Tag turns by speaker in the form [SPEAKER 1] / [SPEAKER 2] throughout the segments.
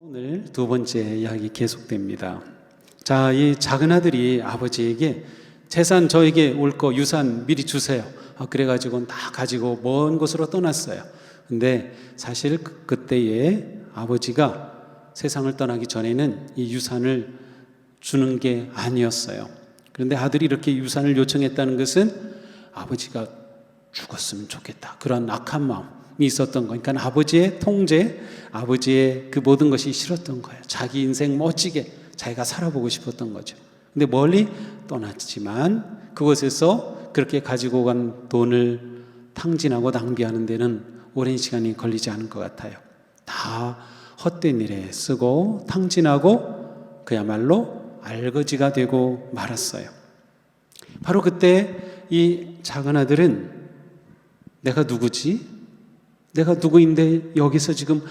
[SPEAKER 1] 오늘 두 번째 이야기 계속됩니다. 자, 이 작은 아들이 아버지에게 재산 저에게 올 거 유산 미리 주세요. 그래가지고 다 가지고 먼 곳으로 떠났어요. 근데 사실 그때에 아버지가 세상을 떠나기 전에는 이 유산을 주는 게 아니었어요. 그런데 아들이 이렇게 유산을 요청했다는 것은 아버지가 죽었으면 좋겠다, 그런 악한 마음이 있었던 거예요. 그러니까 아버지의 통제, 아버지의 그 모든 것이 싫었던 거예요. 자기 인생 멋지게 자기가 살아보고 싶었던 거죠. 근데 멀리 떠났지만 그곳에서 그렇게 가지고 간 돈을 탕진하고 낭비하는 데는 오랜 시간이 걸리지 않을 것 같아요. 다 헛된 일에 쓰고 탕진하고 그야말로 알거지가 되고 말았어요. 바로 그때 이 작은 아들은 내가 누구지? 내가 누구인데 여기서 지금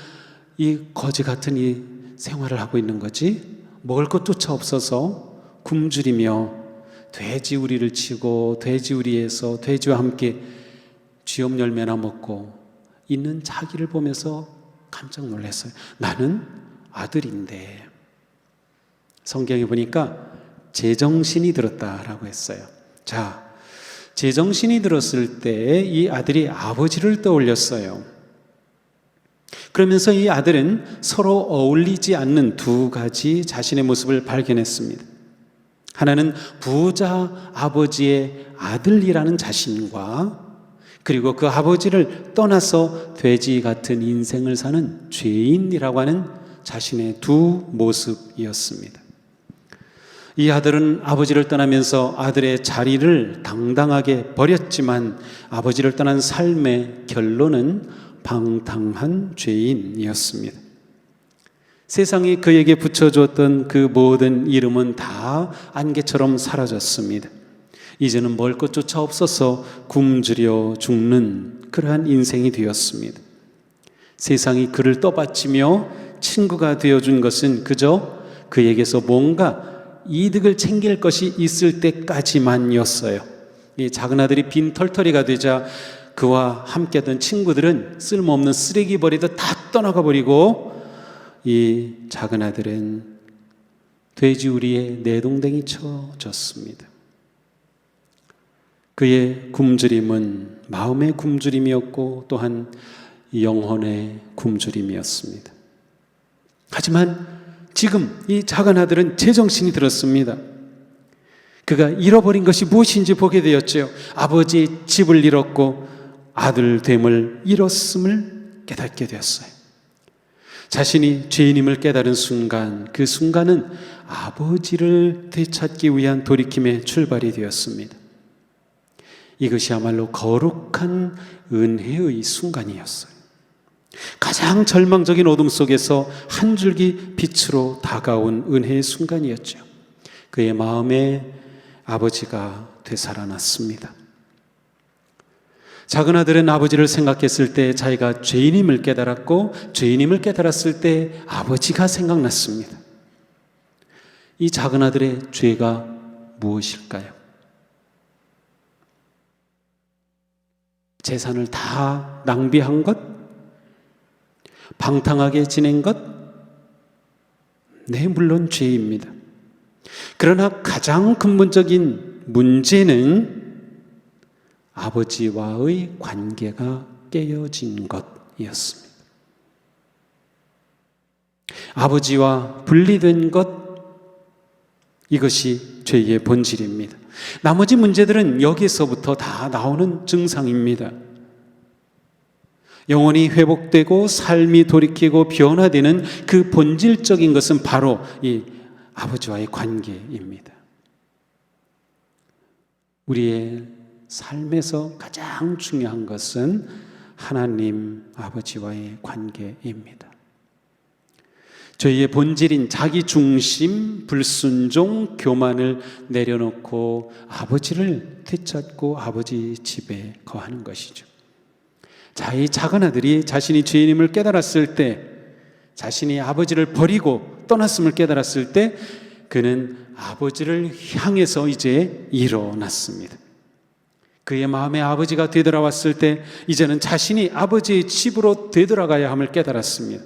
[SPEAKER 1] 이 거지 같은 이 생활을 하고 있는 거지? 먹을 것조차 없어서 굶주리며 돼지우리를 치고 돼지우리에서 돼지와 함께 쥐엄 열매나 먹고 있는 자기를 보면서 깜짝 놀랐어요. 나는 아들인데. 성경에 보니까 제정신이 들었다라고 했어요. 자, 제정신이 들었을 때 이 아들이 아버지를 떠올렸어요. 그러면서 이 아들은 서로 어울리지 않는 두 가지 자신의 모습을 발견했습니다. 하나는 부자 아버지의 아들이라는 자신과 그리고 그 아버지를 떠나서 돼지 같은 인생을 사는 죄인이라고 하는 자신의 두 모습이었습니다. 이 아들은 아버지를 떠나면서 아들의 자리를 당당하게 버렸지만 아버지를 떠난 삶의 결론은 방탕한 죄인이었습니다. 세상이 그에게 붙여주었던 그 모든 이름은 다 안개처럼 사라졌습니다. 이제는 먹을 것조차 없어서 굶주려 죽는 그러한 인생이 되었습니다. 세상이 그를 떠받치며 친구가 되어준 것은 그저 그에게서 뭔가 이득을 챙길 것이 있을 때까지만이었어요. 이 작은 아들이 빈털터리가 되자 그와 함께하던 친구들은 쓸모없는 쓰레기 버리듯 다 떠나가 버리고 이 작은 아들은 돼지우리에 내동댕이 쳐졌습니다. 그의 굶주림은 마음의 굶주림이었고 또한 영혼의 굶주림이었습니다. 하지만 지금 이 작은 아들은 제정신이 들었습니다. 그가 잃어버린 것이 무엇인지 보게 되었죠. 아버지의 집을 잃었고 아들됨을 잃었음을 깨닫게 되었어요. 자신이 죄인임을 깨달은 순간, 그 순간은 아버지를 되찾기 위한 돌이킴의 출발이 되었습니다. 이것이야말로 거룩한 은혜의 순간이었어요. 가장 절망적인 어둠 속에서 한 줄기 빛으로 다가온 은혜의 순간이었죠. 그의 마음에 아버지가 되살아났습니다. 작은 아들은 아버지를 생각했을 때 자기가 죄인임을 깨달았고 죄인임을 깨달았을 때 아버지가 생각났습니다. 이 작은 아들의 죄가 무엇일까요? 재산을 다 낭비한 것? 방탕하게 지낸 것? 네, 물론 죄입니다. 그러나 가장 근본적인 문제는 아버지와의 관계가 깨어진 것이었습니다. 아버지와 분리된 것, 이것이 죄의 본질입니다. 나머지 문제들은 여기서부터 다 나오는 증상입니다. 영혼이 회복되고 삶이 돌이키고 변화되는 그 본질적인 것은 바로 이 아버지와의 관계입니다. 우리의 삶에서 가장 중요한 것은 하나님 아버지와의 관계입니다. 저희의 본질인 자기중심, 불순종, 교만을 내려놓고 아버지를 되찾고 아버지 집에 거하는 것이죠. 자, 이 작은 아들이 자신이 죄인임을 깨달았을 때, 자신이 아버지를 버리고 떠났음을 깨달았을 때 그는 아버지를 향해서 이제 일어났습니다. 그의 마음에 아버지가 되돌아왔을 때 이제는 자신이 아버지의 집으로 되돌아가야 함을 깨달았습니다.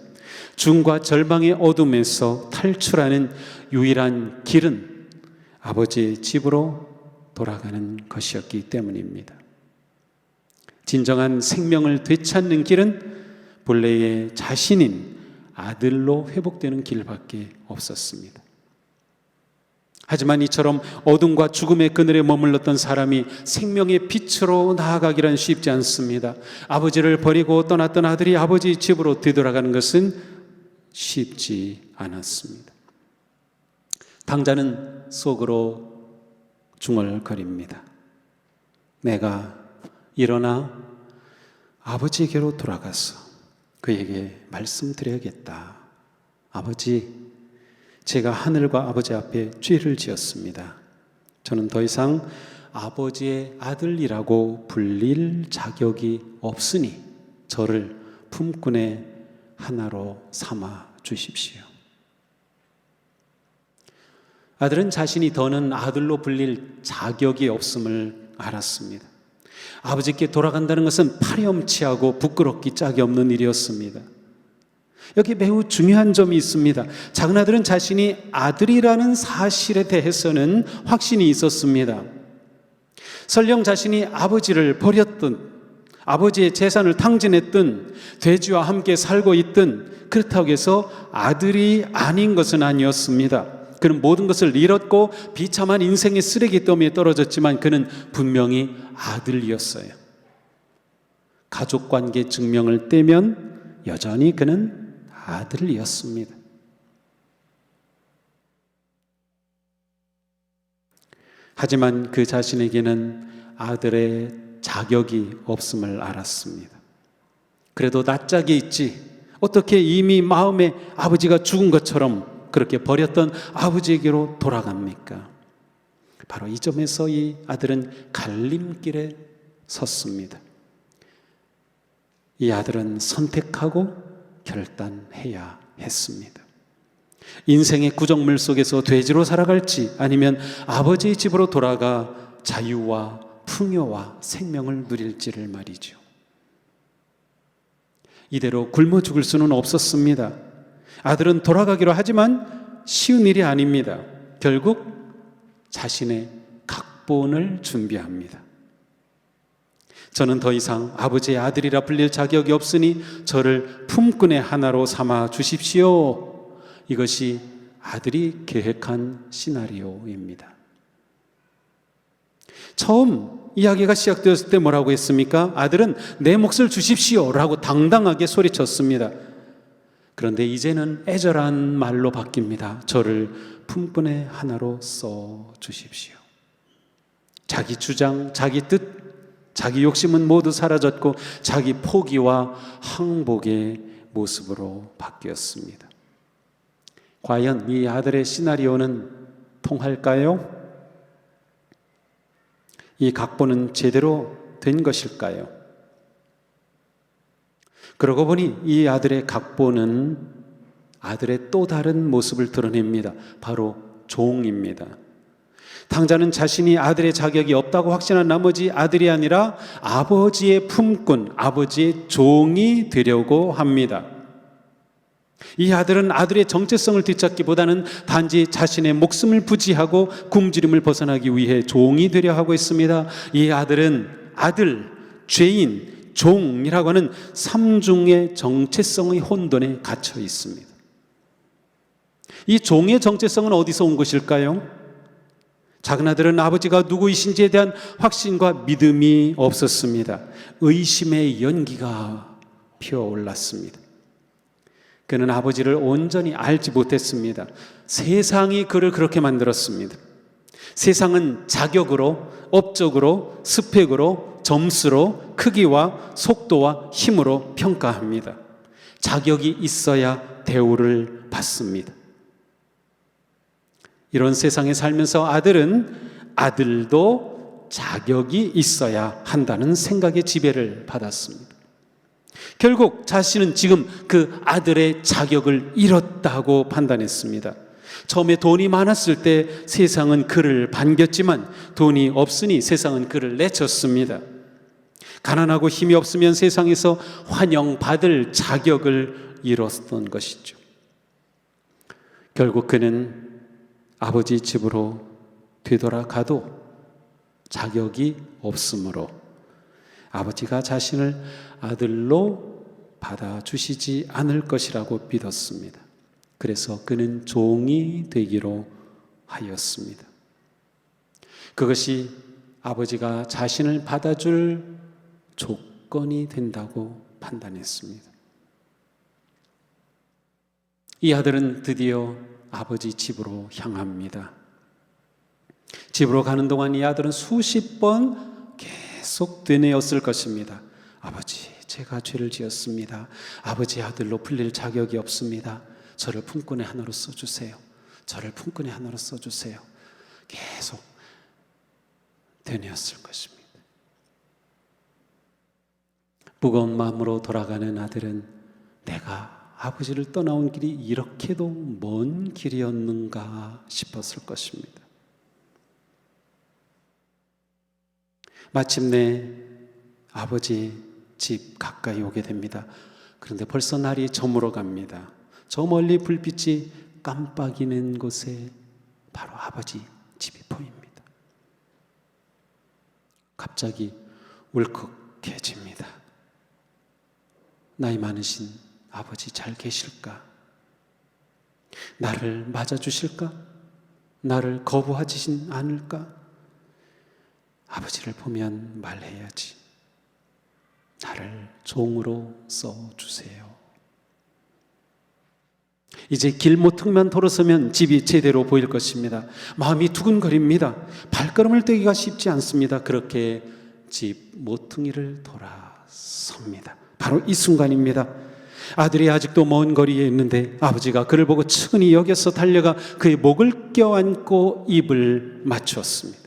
[SPEAKER 1] 죽음과 절망의 어둠에서 탈출하는 유일한 길은 아버지의 집으로 돌아가는 것이었기 때문입니다. 진정한 생명을 되찾는 길은 본래의 자신인 아들로 회복되는 길밖에 없었습니다. 하지만 이처럼 어둠과 죽음의 그늘에 머물렀던 사람이 생명의 빛으로 나아가기란 쉽지 않습니다. 아버지를 버리고 떠났던 아들이 아버지 집으로 되돌아가는 것은 쉽지 않았습니다. 당자는 속으로 중얼거립니다. 내가 일어나 아버지에게로 돌아가서 그에게 말씀드려야겠다. 아버지, 제가 하늘과 아버지 앞에 죄를 지었습니다. 저는 더 이상 아버지의 아들이라고 불릴 자격이 없으니 저를 품꾼의 하나로 삼아 주십시오. 아들은 자신이 더는 아들로 불릴 자격이 없음을 알았습니다. 아버지께 돌아간다는 것은 파렴치하고 부끄럽기 짝이 없는 일이었습니다. 여기 매우 중요한 점이 있습니다. 작은 아들은 자신이 아들이라는 사실에 대해서는 확신이 있었습니다. 설령 자신이 아버지를 버렸든 아버지의 재산을 탕진했든 돼지와 함께 살고 있든 그렇다고 해서 아들이 아닌 것은 아니었습니다. 그는 모든 것을 잃었고 비참한 인생의 쓰레기 더미에 떨어졌지만 그는 분명히 아들이었어요. 가족관계 증명을 떼면 여전히 그는 아들이었습니다. 하지만 그 자신에게는 아들의 자격이 없음을 알았습니다. 그래도 낯짝이 있지 어떻게 이미 마음에 아버지가 죽은 것처럼 그렇게 버렸던 아버지에게로 돌아갑니까? 바로 이 점에서 이 아들은 갈림길에 섰습니다. 이 아들은 선택하고 결단해야 했습니다. 인생의 구정물 속에서 돼지로 살아갈지 아니면 아버지의 집으로 돌아가 자유와 풍요와 생명을 누릴지를 말이죠. 이대로 굶어 죽을 수는 없었습니다. 아들은 돌아가기로 하지만 쉬운 일이 아닙니다. 결국 자신의 각본을 준비합니다. 저는 더 이상 아버지의 아들이라 불릴 자격이 없으니 저를 품꾼의 하나로 삼아 주십시오. 이것이 아들이 계획한 시나리오입니다. 처음 이야기가 시작되었을 때 뭐라고 했습니까? 아들은 내 몫을 주십시오 라고 당당하게 소리쳤습니다. 그런데 이제는 애절한 말로 바뀝니다. 저를 품꾼의 하나로 써 주십시오. 자기 주장, 자기 뜻, 자기 욕심은 모두 사라졌고 자기 포기와 항복의 모습으로 바뀌었습니다. 과연 이 아들의 시나리오는 통할까요? 이 각본은 제대로 된 것일까요? 그러고 보니 이 아들의 각본은 아들의 또 다른 모습을 드러냅니다. 바로 종입니다. 당자는 자신이 아들의 자격이 없다고 확신한 나머지 아들이 아니라 아버지의 품꾼, 아버지의 종이 되려고 합니다. 이 아들은 아들의 정체성을 되찾기보다는 단지 자신의 목숨을 부지하고 굶주림을 벗어나기 위해 종이 되려 하고 있습니다. 이 아들은 아들, 죄인, 종이라고 하는 삼중의 정체성의 혼돈에 갇혀 있습니다. 이 종의 정체성은 어디서 온 것일까요? 작은 아들은 아버지가 누구이신지에 대한 확신과 믿음이 없었습니다. 의심의 연기가 피어올랐습니다. 그는 아버지를 온전히 알지 못했습니다. 세상이 그를 그렇게 만들었습니다. 세상은 자격으로, 업적으로, 스펙으로, 점수로, 크기와 속도와 힘으로 평가합니다. 자격이 있어야 대우를 받습니다. 이런 세상에 살면서 아들은 아들도 자격이 있어야 한다는 생각의 지배를 받았습니다. 결국 자신은 지금 그 아들의 자격을 잃었다고 판단했습니다. 처음에 돈이 많았을 때 세상은 그를 반겼지만 돈이 없으니 세상은 그를 내쳤습니다. 가난하고 힘이 없으면 세상에서 환영받을 자격을 이뤘던 것이죠. 결국 그는 아버지 집으로 되돌아가도 자격이 없으므로 아버지가 자신을 아들로 받아주시지 않을 것이라고 믿었습니다. 그래서 그는 종이 되기로 하였습니다. 그것이 아버지가 자신을 받아줄 조건이 된다고 판단했습니다. 이 아들은 드디어 아버지 집으로 향합니다. 집으로 가는 동안 이 아들은 수십 번 계속 되뇌었을 것입니다. 아버지, 제가 죄를 지었습니다. 아버지 아들로 불릴 자격이 없습니다. 저를 품꾼의 하나로 써주세요. 저를 품꾼의 하나로 써주세요. 계속 되뇌었을 것입니다. 무거운 마음으로 돌아가는 아들은 내가 아버지를 떠나온 길이 이렇게도 먼 길이었는가 싶었을 것입니다. 마침내 아버지 집 가까이 오게 됩니다. 그런데 벌써 날이 저물어 갑니다. 저 멀리 불빛이 깜빡이는 곳에 바로 아버지 집이 보입니다. 갑자기 울컥해집니다. 나이 많으신 아버지 잘 계실까? 나를 맞아주실까? 나를 거부하지는 않을까? 아버지를 보면 말해야지. 나를 종으로 써주세요. 이제 길 모퉁만 돌아서면 집이 제대로 보일 것입니다. 마음이 두근거립니다. 발걸음을 떼기가 쉽지 않습니다. 그렇게 집 모퉁이를 돌아섭니다. 바로 이 순간입니다. 아들이 아직도 먼 거리에 있는데 아버지가 그를 보고 측은히 여겨서 달려가 그의 목을 껴안고 입을 맞추었습니다.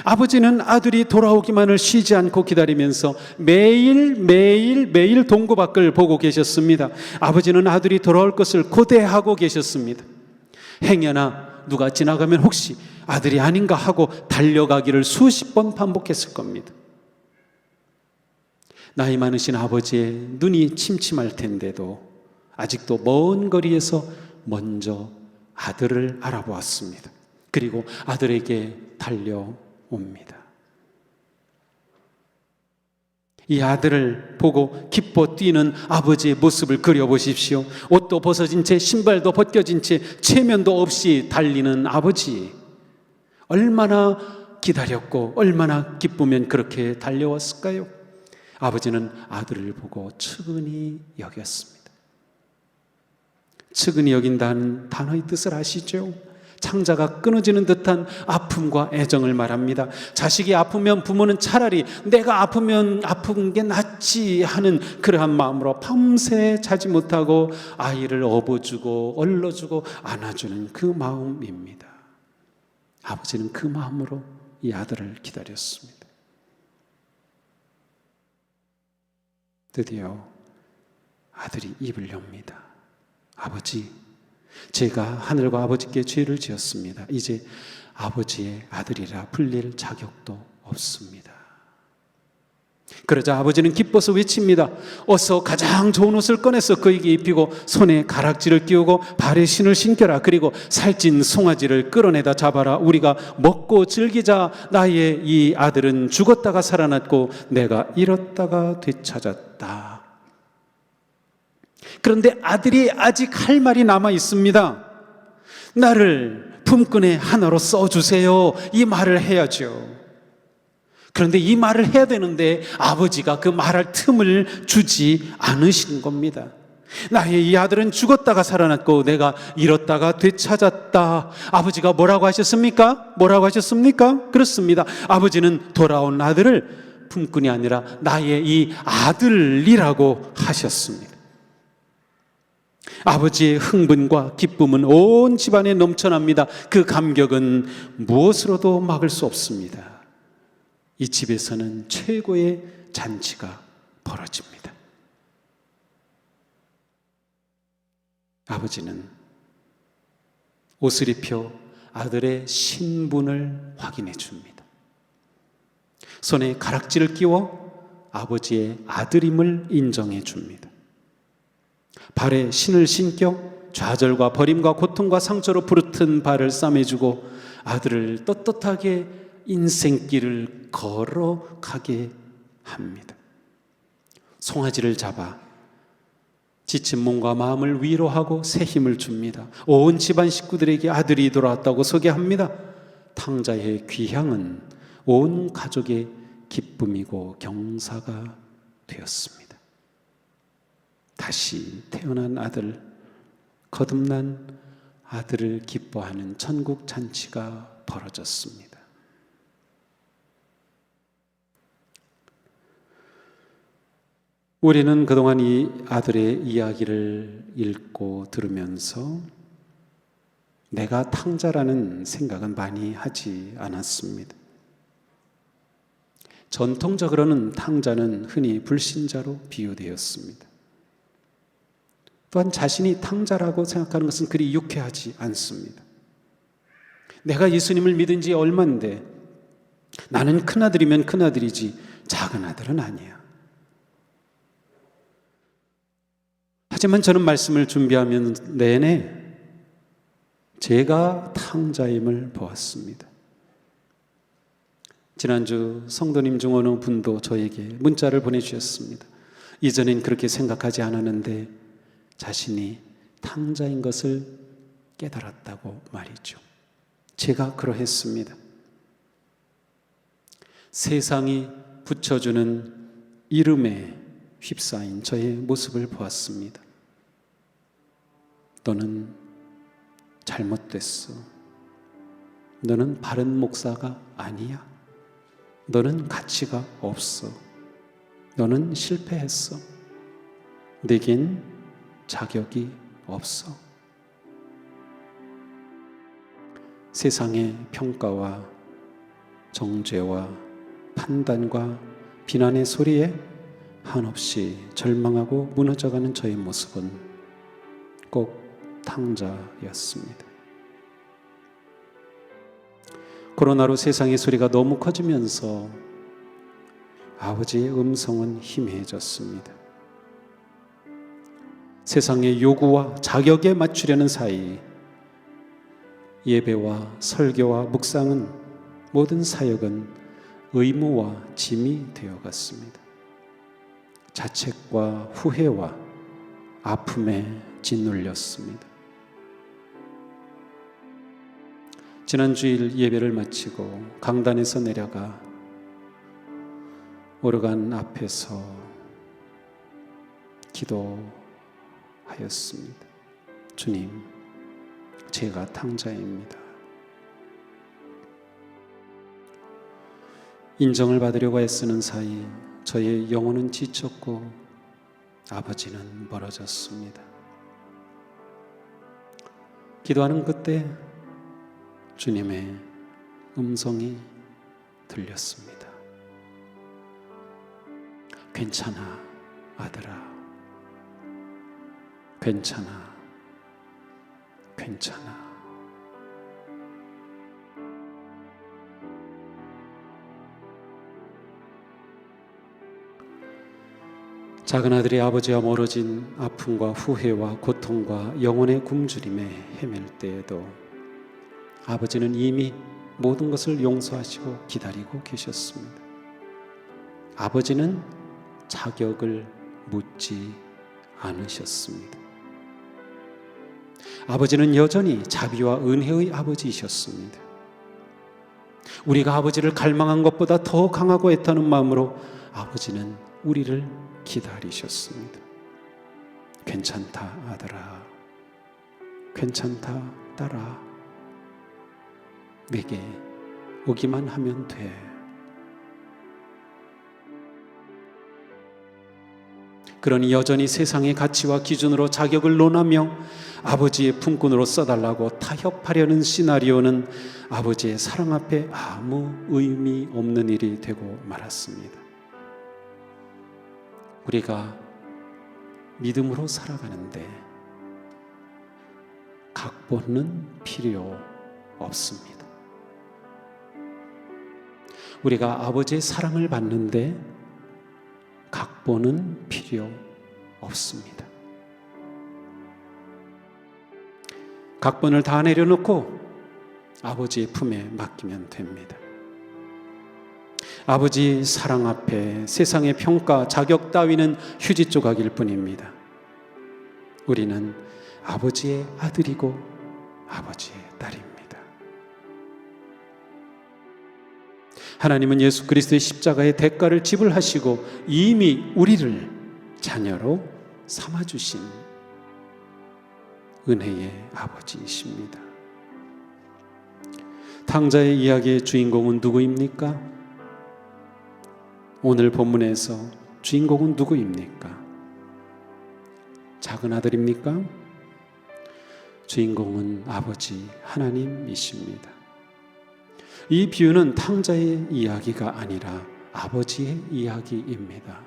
[SPEAKER 1] 아버지는 아들이 돌아오기만을 쉬지 않고 기다리면서 매일 동고 밖을 보고 계셨습니다. 아버지는 아들이 돌아올 것을 고대하고 계셨습니다. 행여나 누가 지나가면 혹시 아들이 아닌가 하고 달려가기를 수십 번 반복했을 겁니다. 나이 많으신 아버지의 눈이 침침할 텐데도 아직도 먼 거리에서 먼저 아들을 알아보았습니다. 그리고 아들에게 달려옵니다. 이 아들을 보고 기뻐 뛰는 아버지의 모습을 그려보십시오. 옷도 벗어진 채 신발도 벗겨진 채 체면도 없이 달리는 아버지. 얼마나 기다렸고 얼마나 기쁘면 그렇게 달려왔을까요? 아버지는 아들을 보고 측은히 여겼습니다. 측은히 여긴다는 단어의 뜻을 아시죠? 창자가 끊어지는 듯한 아픔과 애정을 말합니다. 자식이 아프면 부모는 차라리 내가 아프면 아픈 게 낫지 하는 그러한 마음으로 밤새 자지 못하고 아이를 업어주고 얼러주고 안아주는 그 마음입니다. 아버지는 그 마음으로 이 아들을 기다렸습니다. 드디어 아들이 입을 엽니다. 아버지, 제가 하늘과 아버지께 죄를 지었습니다. 이제 아버지의 아들이라 불릴 자격도 없습니다. 그러자 아버지는 기뻐서 외칩니다. 어서 가장 좋은 옷을 꺼내서 그에게 입히고 손에 가락지를 끼우고 발에 신을 신겨라. 그리고 살찐 송아지를 끌어내다 잡아라. 우리가 먹고 즐기자. 나의 이 아들은 죽었다가 살아났고 내가 잃었다가 되찾았다. 그런데 아들이 아직 할 말이 남아 있습니다. 나를 품꾼의 하나로 써주세요. 이 말을 해야죠. 그런데 이 말을 해야 되는데 아버지가 그 말할 틈을 주지 않으신 겁니다. 나의 이 아들은 죽었다가 살아났고 내가 잃었다가 되찾았다. 아버지가 뭐라고 하셨습니까? 뭐라고 하셨습니까? 그렇습니다. 아버지는 돌아온 아들을 품꾼이 아니라 나의 이 아들이라고 하셨습니다. 아버지의 흥분과 기쁨은 온 집안에 넘쳐납니다. 그 감격은 무엇으로도 막을 수 없습니다. 이 집에서는 최고의 잔치가 벌어집니다. 아버지는 옷을 입혀 아들의 신분을 확인해 줍니다. 손에 가락지를 끼워 아버지의 아들임을 인정해 줍니다. 발에 신을 신겨 좌절과 버림과 고통과 상처로 부르튼 발을 싸매주고 아들을 떳떳하게 인생길을 걸어가게 합니다. 송아지를 잡아 지친 몸과 마음을 위로하고 새 힘을 줍니다. 온 집안 식구들에게 아들이 돌아왔다고 소개합니다. 탕자의 귀향은 온 가족의 기쁨이고 경사가 되었습니다. 다시 태어난 아들, 거듭난 아들을 기뻐하는 천국 잔치가 벌어졌습니다. 우리는 그동안 이 아들의 이야기를 읽고 들으면서 내가 탕자라는 생각은 많이 하지 않았습니다. 전통적으로는 탕자는 흔히 불신자로 비유되었습니다. 또한 자신이 탕자라고 생각하는 것은 그리 유쾌하지 않습니다. 내가 예수님을 믿은 지 얼마인데 나는 큰아들이면 큰아들이지 작은 아들은 아니야. 하지만 저는 말씀을 준비하면 내내 제가 탕자임을 보았습니다. 지난주 성도님 중 어느 분도 저에게 문자를 보내주셨습니다. 이전엔 그렇게 생각하지 않았는데 자신이 탕자인 것을 깨달았다고 말이죠. 제가 그러했습니다. 세상이 붙여주는 이름에 휩싸인 저의 모습을 보았습니다. 너는 잘못됐어. 너는 바른 목사가 아니야. 너는 가치가 없어. 너는 실패했어. 내겐 자격이 없어. 세상의 평가와 정죄와 판단과 비난의 소리에 한없이 절망하고 무너져가는 저의 모습은 꼭 탕자였습니다. 코로나로 세상의 소리가 너무 커지면서 아버지의 음성은 희미해졌습니다. 세상의 요구와 자격에 맞추려는 사이 예배와 설교와 묵상은 모든 사역은 의무와 짐이 되어갔습니다. 자책과 후회와 아픔에 짓눌렸습니다. 지난 주일 예배를 마치고 강단에서 내려가 오르간 앞에서 기도하였습니다. 주님, 제가 탕자입니다. 인정을 받으려고 애쓰는 사이 저의 영혼은 지쳤고 아버지는 멀어졌습니다. 기도하는 그때 주님의 음성이 들렸습니다. 괜찮아, 아들아. 괜찮아. 괜찮아. 작은 아들이 아버지와 멀어진 아픔과 후회와 고통과 영혼의 굶주림에 헤맬 때에도 아버지는 이미 모든 것을 용서하시고 기다리고 계셨습니다. 아버지는 자격을 묻지 않으셨습니다. 아버지는 여전히 자비와 은혜의 아버지이셨습니다. 우리가 아버지를 갈망한 것보다 더 강하고 애타는 마음으로 아버지는 우리를 기다리셨습니다. 괜찮다, 아들아. 괜찮다, 딸아. 내게 오기만 하면 돼. 그러니 여전히 세상의 가치와 기준으로 자격을 논하며 아버지의 품꾼으로 써달라고 타협하려는 시나리오는 아버지의 사랑 앞에 아무 의미 없는 일이 되고 말았습니다. 우리가 믿음으로 살아가는데 각본은 필요 없습니다. 우리가 아버지의 사랑을 받는데 각본은 필요 없습니다. 각본을 다 내려놓고 아버지의 품에 맡기면 됩니다. 아버지 사랑 앞에 세상의 평가, 자격 따위는 휴지 조각일 뿐입니다. 우리는 아버지의 아들이고 아버지의 딸입니다. 하나님은 예수 그리스도의 십자가의 대가를 지불하시고 이미 우리를 자녀로 삼아주신 은혜의 아버지이십니다. 탕자의 이야기의 주인공은 누구입니까? 오늘 본문에서 주인공은 누구입니까? 작은 아들입니까? 주인공은 아버지 하나님이십니다. 이 비유는 탕자의 이야기가 아니라 아버지의 이야기입니다.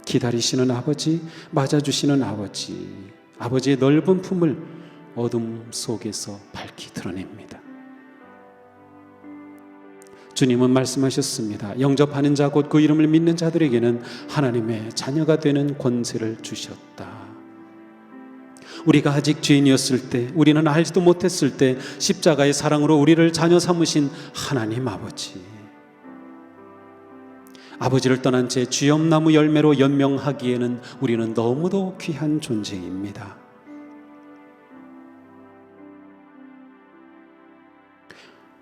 [SPEAKER 1] 기다리시는 아버지, 맞아주시는 아버지, 아버지의 넓은 품을 어둠 속에서 밝히 드러냅니다. 주님은 말씀하셨습니다. 영접하는 자 곧 그 이름을 믿는 자들에게는 하나님의 자녀가 되는 권세를 주셨다. 우리가 아직 죄인이었을 때, 우리는 알지도 못했을 때 십자가의 사랑으로 우리를 자녀 삼으신 하나님 아버지, 아버지를 떠난 채 쥐엄나무 열매로 연명하기에는 우리는 너무도 귀한 존재입니다.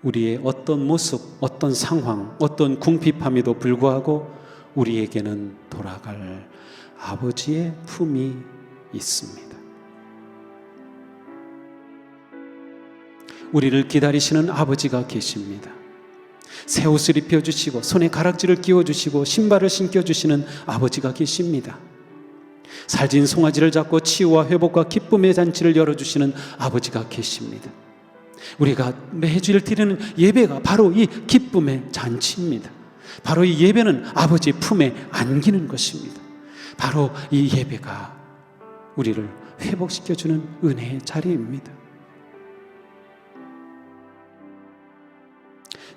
[SPEAKER 1] 우리의 어떤 모습, 어떤 상황, 어떤 궁핍함에도 불구하고 우리에게는 돌아갈 아버지의 품이 있습니다. 우리를 기다리시는 아버지가 계십니다. 새 옷을 입혀주시고 손에 가락지를 끼워주시고 신발을 신겨주시는 아버지가 계십니다. 살진 송아지를 잡고 치유와 회복과 기쁨의 잔치를 열어주시는 아버지가 계십니다. 우리가 매주일 드리는 예배가 바로 이 기쁨의 잔치입니다. 바로 이 예배는 아버지의 품에 안기는 것입니다. 바로 이 예배가 우리를 회복시켜주는 은혜의 자리입니다.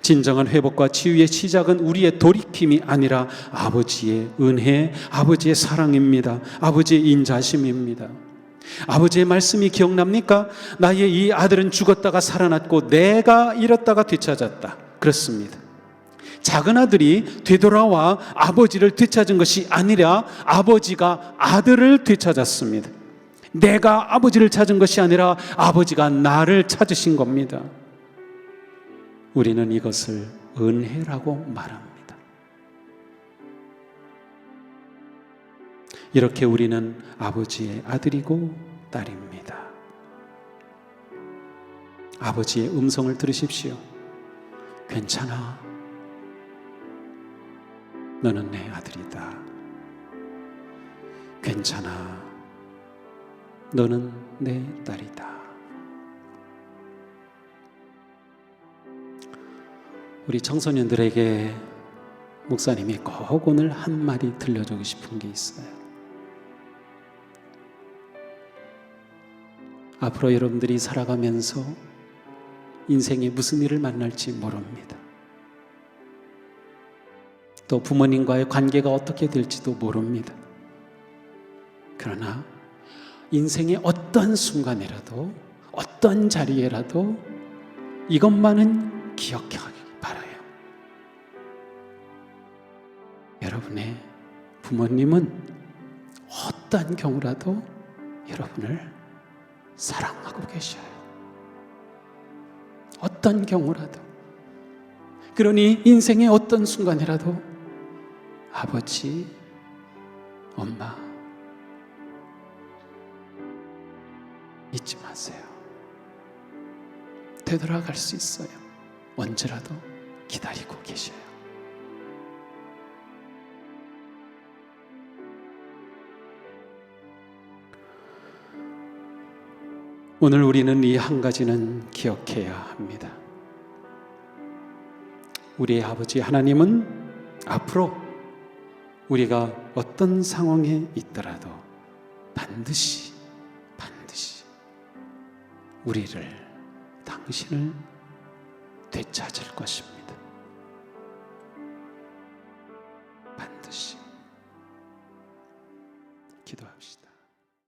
[SPEAKER 1] 진정한 회복과 치유의 시작은 우리의 돌이킴이 아니라 아버지의 은혜, 아버지의 사랑입니다. 아버지의 인자심입니다. 아버지의 말씀이 기억납니까? 나의 이 아들은 죽었다가 살아났고 내가 잃었다가 되찾았다. 그렇습니다. 작은 아들이 되돌아와 아버지를 되찾은 것이 아니라 아버지가 아들을 되찾았습니다. 내가 아버지를 찾은 것이 아니라 아버지가 나를 찾으신 겁니다. 우리는 이것을 은혜라고 말합니다. 이렇게 우리는 아버지의 아들이고 딸입니다. 아버지의 음성을 들으십시오. 괜찮아. 너는 내 아들이다. 괜찮아. 너는 내 딸이다. 우리 청소년들에게 목사님이 꼭 오늘 한마디 들려주고 싶은 게 있어요. 앞으로 여러분들이 살아가면서 인생에 무슨 일을 만날지 모릅니다. 또 부모님과의 관계가 어떻게 될지도 모릅니다. 그러나 인생의 어떤 순간이라도 어떤 자리에라도 이것만은 기억하기 바라요. 여러분의 부모님은 어떤 경우라도 여러분을 사랑하고 계셔요. 어떤 경우라도. 그러니 인생의 어떤 순간이라도 아버지, 엄마 잊지 마세요. 되돌아갈 수 있어요. 언제라도 기다리고 계셔요. 오늘 우리는 이 한 가지는 기억해야 합니다. 우리의 아버지 하나님은 앞으로 우리가 어떤 상황에 있더라도 반드시 우리를, 당신을 되찾을 것입니다.